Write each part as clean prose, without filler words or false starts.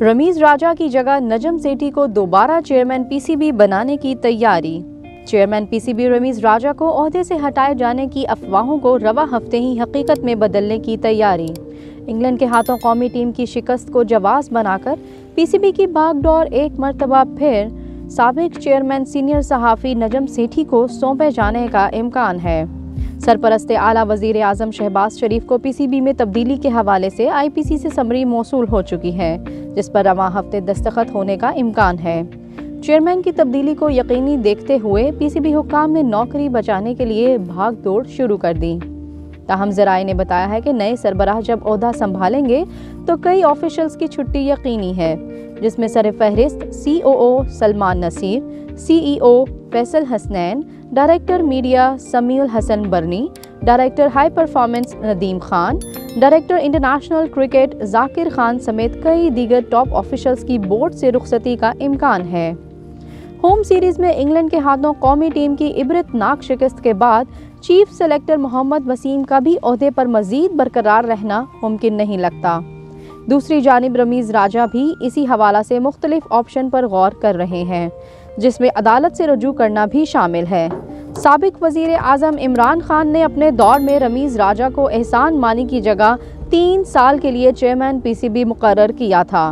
रमीज राजा की जगह नजम सेठी को दोबारा चेयरमैन पीसीबी बनाने की तैयारी। चेयरमैन पीसीबी रमीज राजा को ओहदे से हटाए जाने की अफवाहों को रवा हफ्ते ही हकीकत में बदलने की तैयारी। इंग्लैंड के हाथों कौमी टीम की शिकस्त को जवाब बनाकर पीसीबी की भागदौड़ एक मरतबा फिर साबिक चेयरमैन सीनियर सहाफ़ी नजम सेठी को सौंपे जाने का इम्कान है। सरपरस्ते आला वज़ीर आज़म शहबाज शरीफ को पीसीबी में तब्दीली के हवाले से आईपीसी से समरी मौसूल हो चुकी है, जिस पर रवा हफ्ते दस्तखत होने का इम्कान है। चेयरमैन की तब्दीली को यकीनी देखते हुए पीसीबी हुक्काम ने नौकरी बचाने के लिए भाग दौड़ शुरू कर दी। ताहम ज़राए ने बताया है कि नए सरबराह जब ओहदा संभालेंगे तो कई ऑफिशल्स की छुट्टी यकीनी है, जिसमें सर फहरिस्त COO Salman Naseer, CEO Faisal Hasnain, director media Samiul Hasan Barni, director high performance Nadeem Khan, director international cricket Zakir Khan समेत कई दीगर टॉप ऑफिशल्स की बोर्ड से रुखसती का इम्कान है। होम सीरीज में इंग्लैंड के हाथों कौमी टीम की इबरतनाक शिकस्त के बाद चीफ सेलेक्टर मोहम्मद वसीम का भी ओहदे पर मजीद बरकरार रहना मुमकिन नहीं लगता। दूसरी जानिब रमीज राजा भी इसी हवाला से मुख्तलिफ ऑप्शन पर गौर कर रहे हैं, जिसमें अदालत से रुजू करना भी शामिल है। साबिक वज़ीर आज़म इमरान खान ने अपने दौर में रमीज राजा को एहसान मानी की जगह 3 साल के लिए चेयरमैन पीसीबी मुकर्रर किया था।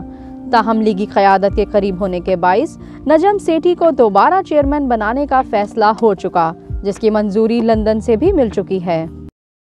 ताहम लीगी क़यादत के करीब होने के बाइस नजम सेठी को दोबारा चेयरमैन बनाने का फैसला हो चुका, जिसकी मंजूरी लंदन से भी मिल चुकी है।